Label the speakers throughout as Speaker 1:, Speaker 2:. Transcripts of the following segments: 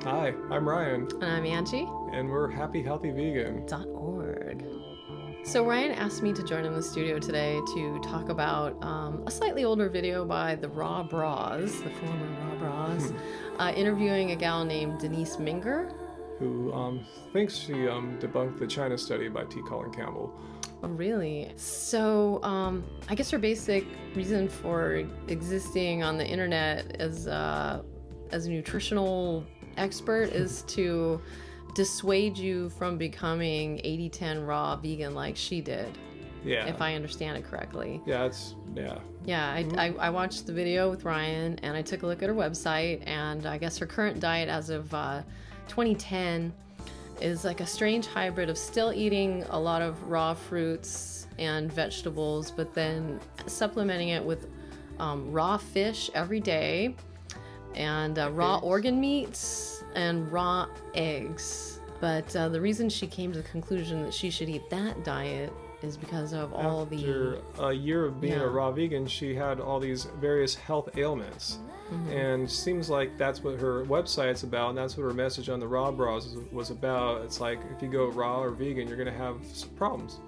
Speaker 1: Hi, I'm Ryan.
Speaker 2: And I'm Angie.
Speaker 1: And we're Happy Healthy Vegan.
Speaker 2: .org. So Ryan asked me to join him in the studio today to talk about a slightly older video by the RawBrahs, the former RawBrahs, interviewing a gal named Denise Minger,
Speaker 1: who thinks she debunked the China study by Collin Cambell.
Speaker 2: Oh, really? So I guess her basic reason for existing on the internet as a nutritional expert is to dissuade you from becoming 80-10 raw vegan like she did.
Speaker 1: Yeah.
Speaker 2: If I understand it correctly.
Speaker 1: Yeah,
Speaker 2: I watched the video with Ryan and I took a look at her website, and I guess her current diet as of 2010 is like a strange hybrid of still eating a lot of raw fruits and vegetables, but then supplementing it with raw fish every day, and raw organ meats and raw eggs. But the reason she came to the conclusion that she should eat that diet is because of all
Speaker 1: After a year of being a raw vegan, she had all these various health ailments. And seems like that's what her website's about, and that's what her message on the RawBrahs was about. It's like, if you go raw or vegan, you're going to have some problems.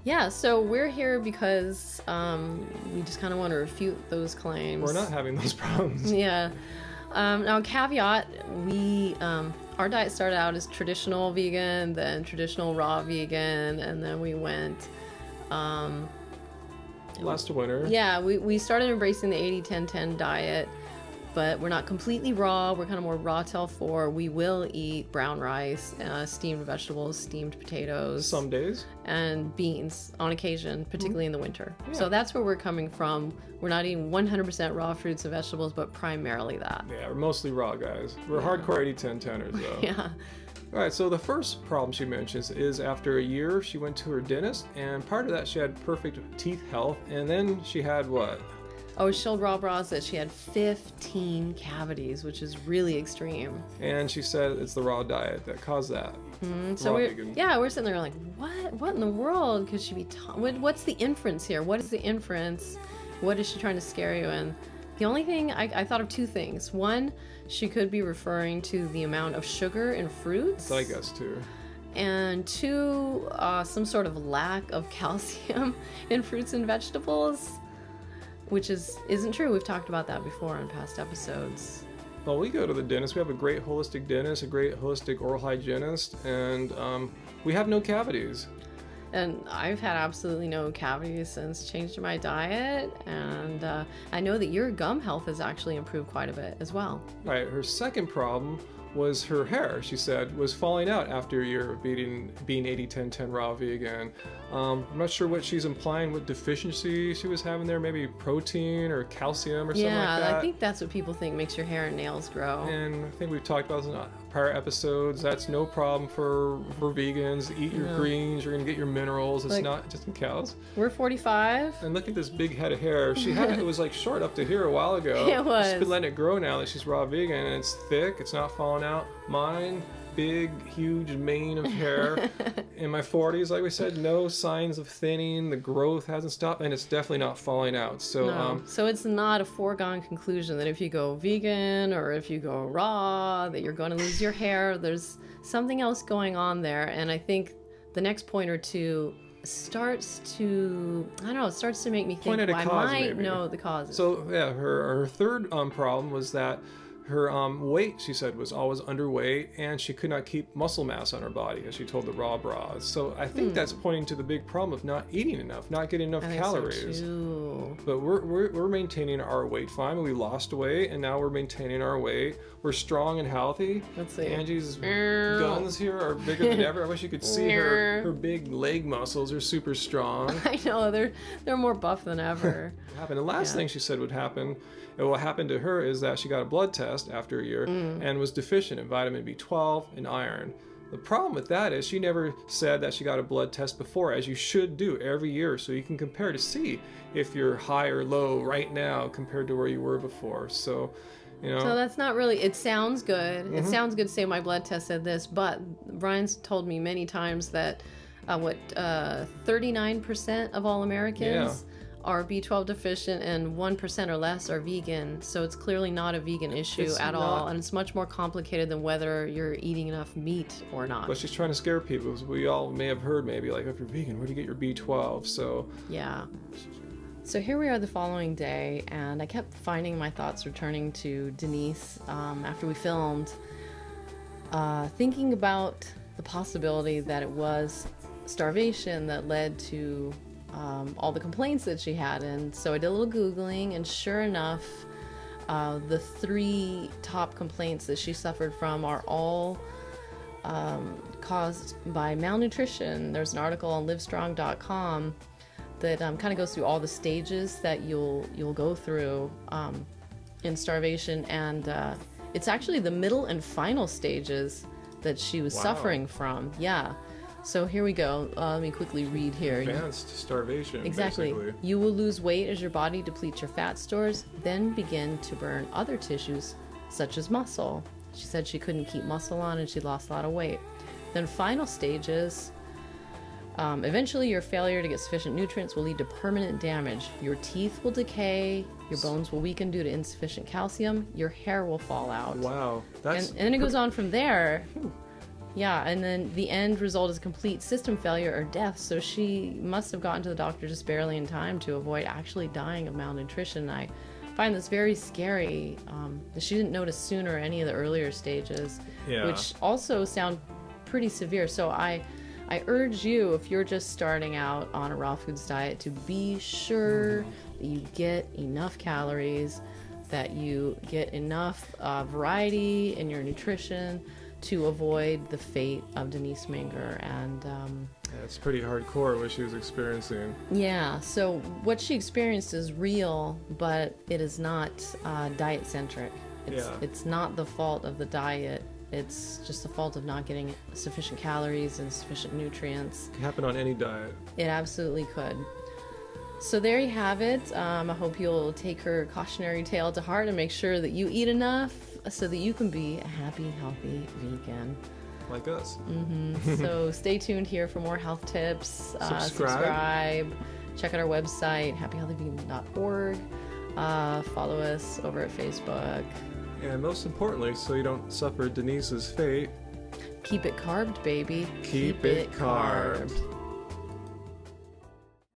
Speaker 2: Yeah, so we're here because we just kind of want to refute those claims.
Speaker 1: We're not having those problems.
Speaker 2: Yeah. Now, caveat, our diet started out as traditional vegan, then traditional raw vegan, and then we went...
Speaker 1: last winter.
Speaker 2: Yeah, we started embracing the 80-10-10 diet, but we're not completely raw. We're kind of more raw till 4. We will eat brown rice, steamed vegetables, steamed potatoes.
Speaker 1: Some days.
Speaker 2: And beans on occasion, particularly in the winter. Yeah. So that's where we're coming from. We're not eating 100% raw fruits and vegetables, but primarily that.
Speaker 1: Yeah, we're mostly raw guys. We're hardcore 80-10-10ers though.
Speaker 2: Yeah.
Speaker 1: All right, so the first problem she mentions is after a year, she went to her dentist, and part of that she had perfect teeth health, and then she had what?
Speaker 2: Oh, she told RawBrahs that she had 15 cavities, which is really extreme.
Speaker 1: And she said it's the raw diet that caused that.
Speaker 2: So we're sitting there like, what in the world could she be? What's the inference here? What is the inference? What is she trying to scare you in? The only thing, I thought of two things. One, she could be referring to the amount of sugar in fruits.
Speaker 1: I guess too.
Speaker 2: And two, some sort of lack of calcium in fruits and vegetables, which isn't true. We've talked about that before in past episodes.
Speaker 1: Well, we go to the dentist. We have a great holistic dentist, a great holistic oral hygienist, and we have no cavities.
Speaker 2: And I've had absolutely no cavities since changing my diet, and I know that your gum health has actually improved quite a bit as well.
Speaker 1: Right. Her second problem was her hair, she said, was falling out after a year of being 80-10-10 raw vegan. I'm not sure what she's implying, what deficiency she was having there, maybe protein or calcium or something like that.
Speaker 2: Yeah, I think that's what people think makes your hair and nails grow.
Speaker 1: And I think we've talked about this in prior episodes. That's no problem for vegans. Eat your greens, you're going to get your minerals. It's not just in cows.
Speaker 2: We're 45.
Speaker 1: And look at this big head of hair. She had it was like short up to here a while ago.
Speaker 2: It was.
Speaker 1: She's been letting it grow now that she's raw vegan, and it's thick. It's not falling out. Mine, big, huge mane of hair. In my 40s, like we said, no signs of thinning. The growth hasn't stopped, and it's definitely not falling out. So,
Speaker 2: so it's not a foregone conclusion that if you go vegan or if you go raw, that you're going to lose your hair. There's something else going on there, and I think the next point or two starts to make me think I might know the causes.
Speaker 1: So yeah, her third problem was that her weight, she said, was always underweight, and she could not keep muscle mass on her body, as she told the RawBrahs. So I think that's pointing to the big problem of not eating enough, not getting enough calories.
Speaker 2: So too.
Speaker 1: But we're maintaining our weight fine. We lost weight, and now we're maintaining our weight. We're strong and healthy.
Speaker 2: Let's see.
Speaker 1: Angie's guns here are bigger than ever. I wish you could see her big leg muscles are super strong.
Speaker 2: I know, they're more buff than ever.
Speaker 1: The last thing she said would happen, and what happened to her, is that she got a blood test after a year and was deficient in vitamin B12 and iron. The problem with that is she never said that she got a blood test before, as you should do every year, so you can compare to see if you're high or low right now compared to where you were before. So, you know.
Speaker 2: So that's not really, it sounds good. It sounds good to say my blood test said this, but Brian's told me many times that 39% of all Americans are B12 deficient and 1% or less are vegan. So it's clearly not a vegan issue at all. And it's much more complicated than whether you're eating enough meat or not.
Speaker 1: But she's trying to scare people. We all may have heard maybe, like, if you're vegan, where do you get your B12? So
Speaker 2: yeah. So here we are the following day, and I kept finding my thoughts returning to Denise after we filmed, thinking about the possibility that it was starvation that led to all the complaints that she had. And so I did a little Googling, and sure enough, the 3 top complaints that she suffered from are all caused by malnutrition. There's an article on livestrong.com that kind of goes through all the stages that you'll go through in starvation, and it's actually the middle and final stages that she was suffering from. Yeah. So here we go. Let me quickly read here.
Speaker 1: Advanced starvation.
Speaker 2: Exactly.
Speaker 1: Basically.
Speaker 2: You will lose weight as your body depletes your fat stores, then begin to burn other tissues, such as muscle. She said she couldn't keep muscle on and she lost a lot of weight. Then final stages. Eventually, your failure to get sufficient nutrients will lead to permanent damage. Your teeth will decay, your bones will weaken due to insufficient calcium, your hair will fall out.
Speaker 1: Wow.
Speaker 2: And then it goes on from there. Yeah, and then the end result is complete system failure or death. So she must have gotten to the doctor just barely in time to avoid actually dying of malnutrition. I find this very scary. That she didn't notice sooner any of the earlier stages, which also sound pretty severe. So I urge you, if you're just starting out on a raw foods diet, to be sure that you get enough calories, that you get enough variety in your nutrition to avoid the fate of Denise Minger. And
Speaker 1: it's pretty hardcore what she was experiencing.
Speaker 2: Yeah, so what she experienced is real, but it is not diet-centric. It's not the fault of the diet. It's just the fault of not getting sufficient calories and sufficient nutrients.
Speaker 1: It can happen on any diet.
Speaker 2: It absolutely could. So there you have it. I hope you'll take her cautionary tale to heart and make sure that you eat enough so that you can be a happy, healthy vegan.
Speaker 1: Like us.
Speaker 2: So stay tuned here for more health tips. Subscribe. Check out our website, happyhealthyvegan.org. Follow us over at Facebook.
Speaker 1: And most importantly, so you don't suffer Denise's fate,
Speaker 2: keep it carbed, baby.
Speaker 1: Keep it carbed.